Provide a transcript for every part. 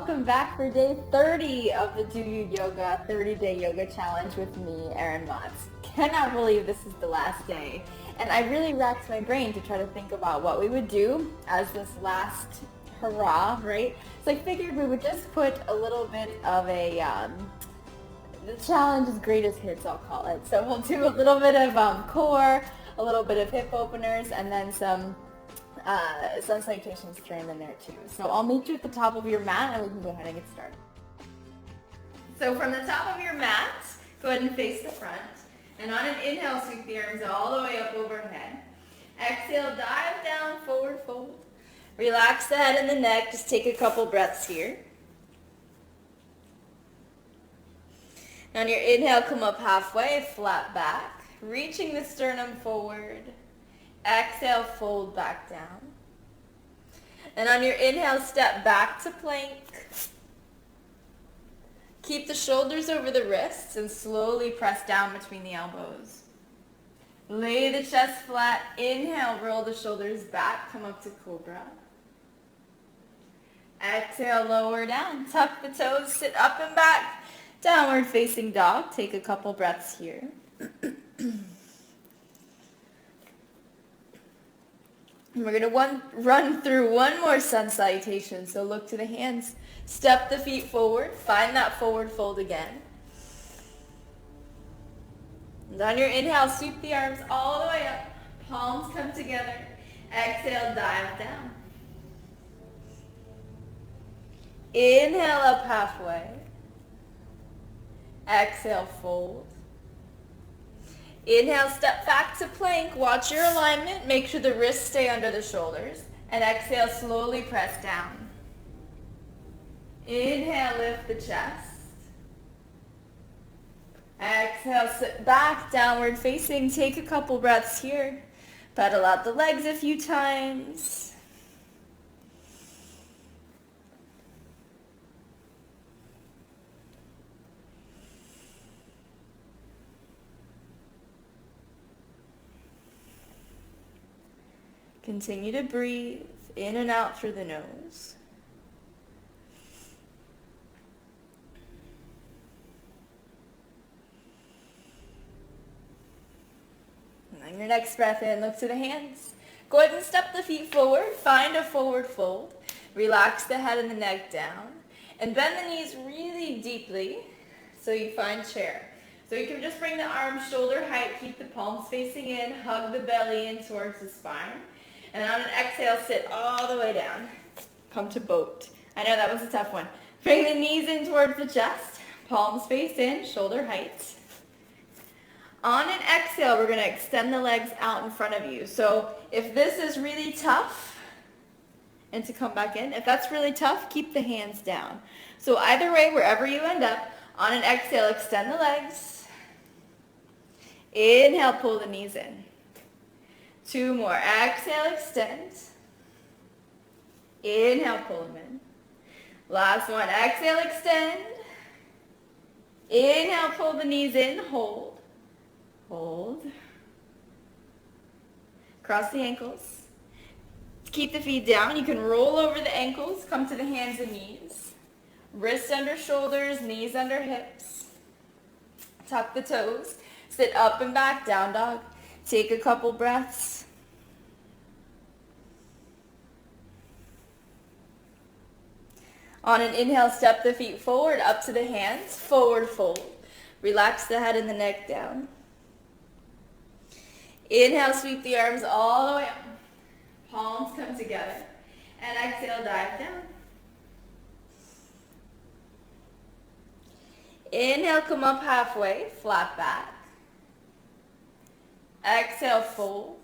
welcome back for day 30 of the Do You Yoga 30-day yoga challenge with me, Erin Motz. Cannot believe this is the last day, and I really racked my brain to try to think about what we would do as this last hurrah, right? So I figured we would just put a little bit of the challenge's greatest hits, I'll call it. So we'll do a little bit of core, a little bit of hip openers, and then some sun salutations thrown in there too. So I'll meet you at the top of your mat and we can go ahead and get started. So from the top of your mat, go ahead and face the front. And on an inhale, sweep the arms all the way up overhead. Exhale, dive down, forward fold. Relax the head and the neck. Just take a couple breaths here. And on your inhale, come up halfway, flat back, reaching the sternum forward. Exhale, fold back down. And on your inhale, step back to plank. Keep the shoulders over the wrists and slowly press down between the elbows. Lay the chest flat. Inhale, roll the shoulders back, come up to cobra. Exhale, lower down. Tuck the toes, sit up and back. Downward facing dog. Take a couple breaths here. We're going to run through one more sun salutation. So look to the hands. Step the feet forward. Find that forward fold again. And on your inhale, sweep the arms all the way up. Palms come together. Exhale, dive down. Inhale up halfway. Exhale, fold. Inhale, step back to plank. Watch your alignment. Make sure the wrists stay under the shoulders. And exhale, slowly press down. Inhale, lift the chest. Exhale, sit back, downward facing. Take a couple breaths here. Pedal out the legs a few times. Continue to breathe in and out through the nose. And on your next breath in, look to the hands. Go ahead and step the feet forward. Find a forward fold. Relax the head and the neck down. And bend the knees really deeply so you find chair. So you can just bring the arms shoulder height. Keep the palms facing in. Hug the belly in towards the spine. And on an exhale, sit all the way down. Come to boat. I know that was a tough one. Bring the knees in towards the chest. Palms face in, shoulder height. On an exhale, we're going to extend the legs out in front of you. So if this is really tough, and to come back in, if that's really tough, keep the hands down. So either way, wherever you end up, on an exhale, extend the legs. Inhale, pull the knees in. 2 more. Exhale, extend. Inhale, pull them in. Last one. Exhale, extend. Inhale, pull the knees in. Hold. Hold. Cross the ankles. Keep the feet down. You can roll over the ankles. Come to the hands and knees. Wrists under shoulders, knees under hips. Tuck the toes. Sit up and back, down dog. Take a couple breaths. On an inhale, step the feet forward, up to the hands, forward fold. Relax the head and the neck down. Inhale, sweep the arms all the way up. Palms come together. And exhale, dive down. Inhale, come up halfway, flat back. Exhale, fold.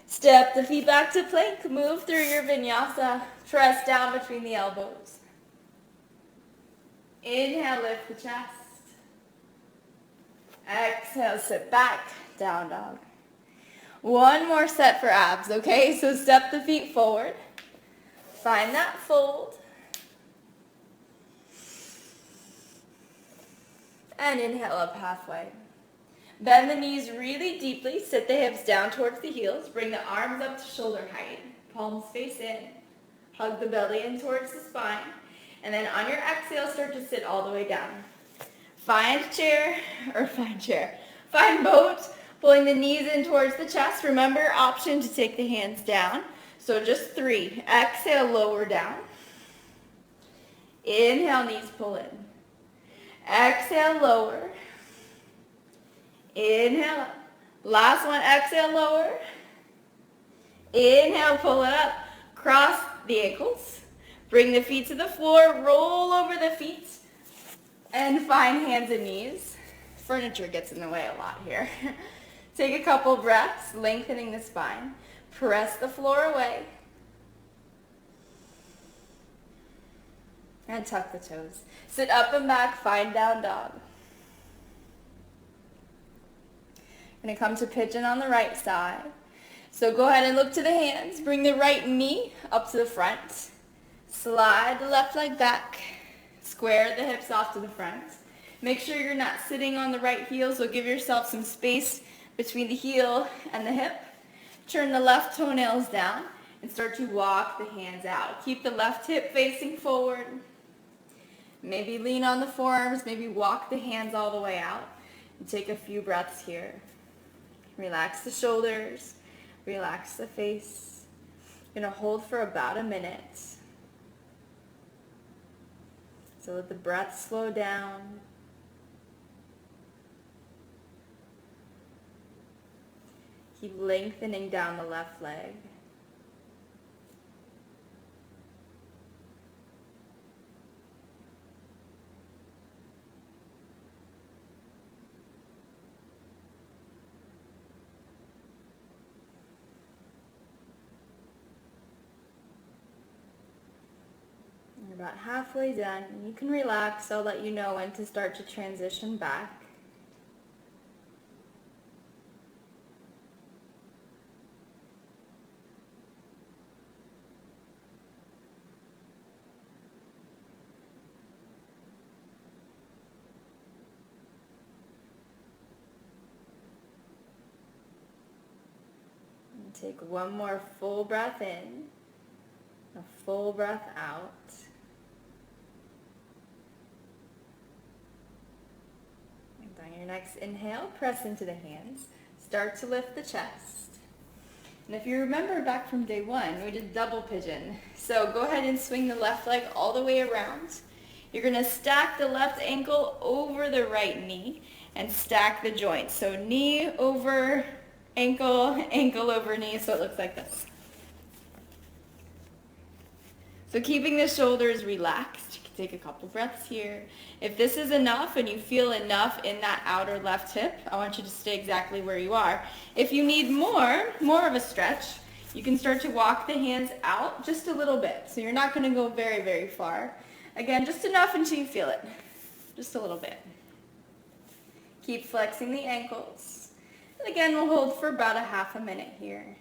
Step the feet back to plank. Move through your vinyasa. Press down between the elbows. Inhale, lift the chest. Exhale, sit back, down dog. One more set for abs, okay? So step the feet forward. Find that fold. And inhale up halfway. Bend the knees really deeply. Sit the hips down towards the heels. Bring the arms up to shoulder height. Palms face in. Hug the belly in towards the spine. And then on your exhale, start to sit all the way down. Find boat, pulling the knees in towards the chest. Remember, option to take the hands down. So just 3. Exhale, lower down. Inhale, knees pull in. Exhale, lower. Inhale up. Last one, exhale, lower. Inhale, pull it up. Cross the ankles. Bring the feet to the floor. Roll over the feet. And find hands and knees. Furniture gets in the way a lot here. Take a couple breaths, lengthening the spine. Press the floor away. And tuck the toes. Sit up and back, find down dog. Going to come to pigeon on the right side. So go ahead and look to the hands. Bring the right knee up to the front. Slide the left leg back. Square the hips off to the front. Make sure you're not sitting on the right heel, so give yourself some space between the heel and the hip. Turn the left toenails down and start to walk the hands out. Keep the left hip facing forward. Maybe lean on the forearms, maybe walk the hands all the way out. And take a few breaths here. Relax the shoulders, relax the face. You're going to hold for about a minute. So let the breath slow down. Keep lengthening down the left leg. You're about halfway done. You can relax. I'll let you know when to start to transition back. And take one more full breath in, a full breath out. On your next inhale, press into the hands. Start to lift the chest. And if you remember back from day 1, we did double pigeon. So go ahead and swing the left leg all the way around. You're going to stack the left ankle over the right knee and stack the joints. So knee over ankle, ankle over knee, so it looks like this. So keeping the shoulders relaxed. You can take a couple breaths here. If this is enough and you feel enough in that outer left hip, I want you to stay exactly where you are. If you need more of a stretch, you can start to walk the hands out just a little bit. So you're not going to go very, very far. Again, just enough until you feel it. Just a little bit. Keep flexing the ankles. And again, we'll hold for about a half a minute here.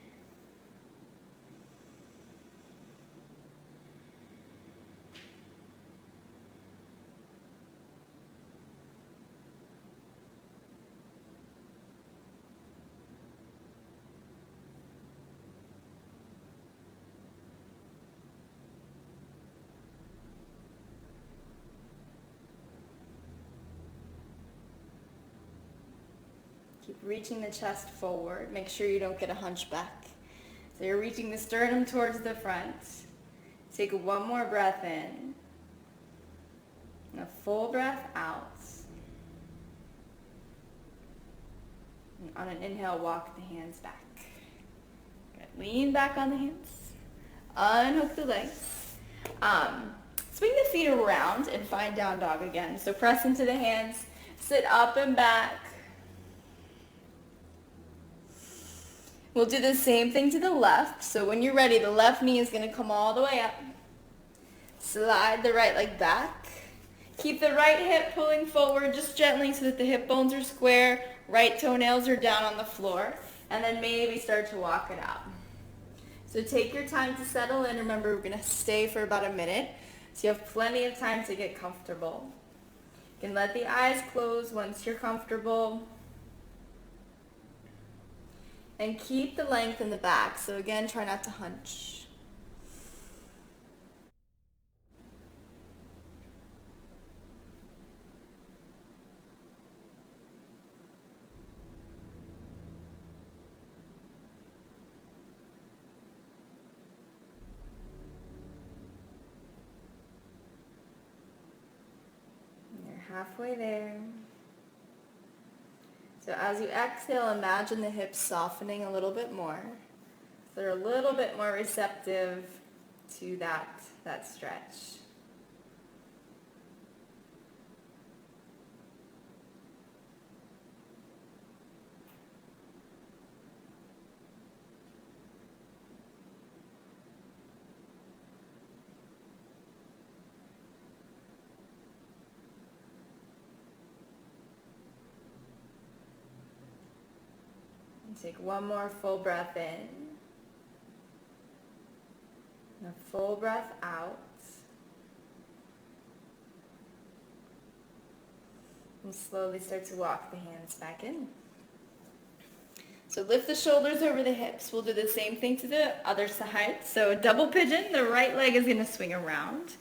Keep reaching the chest forward. Make sure you don't get a hunchback. So you're reaching the sternum towards the front. Take one more breath in. And a full breath out. And on an inhale, walk the hands back. Good. Lean back on the hands. Unhook the legs. Swing the feet around and find down dog again. So press into the hands. Sit up and back. We'll do the same thing to the left. So when you're ready, the left knee is going to come all the way up. Slide the right leg back. Keep the right hip pulling forward just gently so that the hip bones are square. Right toenails are down on the floor. And then maybe start to walk it out. So take your time to settle in. Remember, we're going to stay for about a minute. So you have plenty of time to get comfortable. You can let the eyes close once you're comfortable. And keep the length in the back. So again, try not to hunch. halfway there. So as you exhale, imagine the hips softening a little bit more. So they're a little bit more receptive to that stretch. And take one more full breath in. And a full breath out. And slowly start to walk the hands back in. So lift the shoulders over the hips. We'll do the same thing to the other side. So double pigeon, the right leg is going to swing around.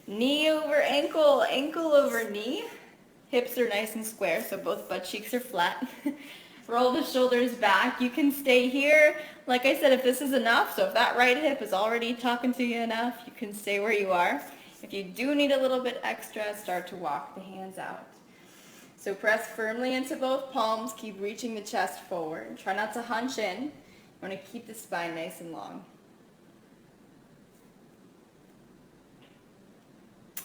Knee over ankle, ankle over knee. Hips are nice and square, so both butt cheeks are flat. Roll the shoulders back. You can stay here. Like I said, if this is enough, so if that right hip is already talking to you enough, you can stay where you are. If you do need a little bit extra, start to walk the hands out. So press firmly into both palms. Keep reaching the chest forward. Try not to hunch in. You want to keep the spine nice and long.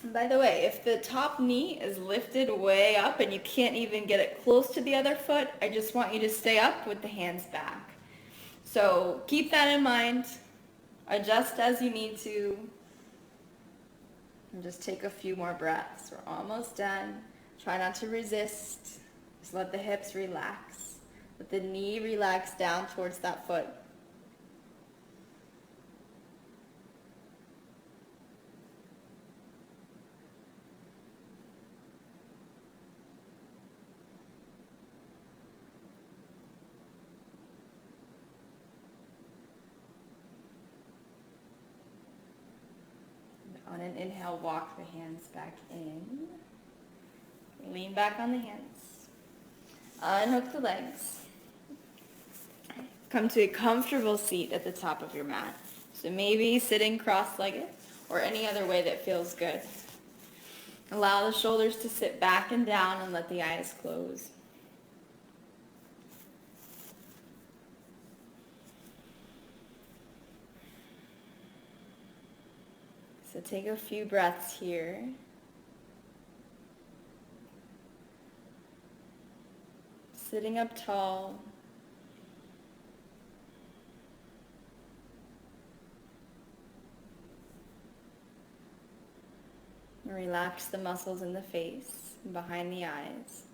And by the way, if the top knee is lifted way up and you can't even get it close to the other foot, I just want you to stay up with the hands back. So keep that in mind. Adjust as you need to. And just take a few more breaths. We're almost done. Try not to resist. Just let the hips relax. Let the knee relax down towards that foot. On an inhale, walk the hands back in. Lean back on the hands. Unhook the legs. Come to a comfortable seat at the top of your mat. So maybe sitting cross-legged or any other way that feels good. Allow the shoulders to sit back and down and let the eyes close. So take a few breaths here. Sitting up tall. Relax the muscles in the face and behind the eyes.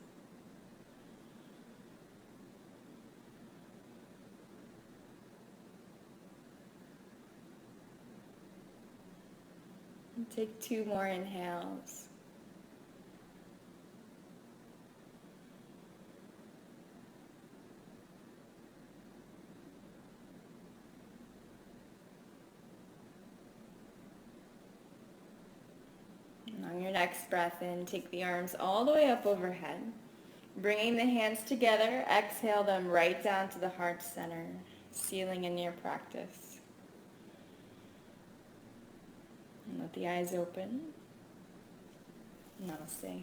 And take 2 more inhales. On your next breath in, take the arms all the way up overhead. Bringing the hands together, exhale them right down to the heart center, sealing in your practice. And let the eyes open. Namaste.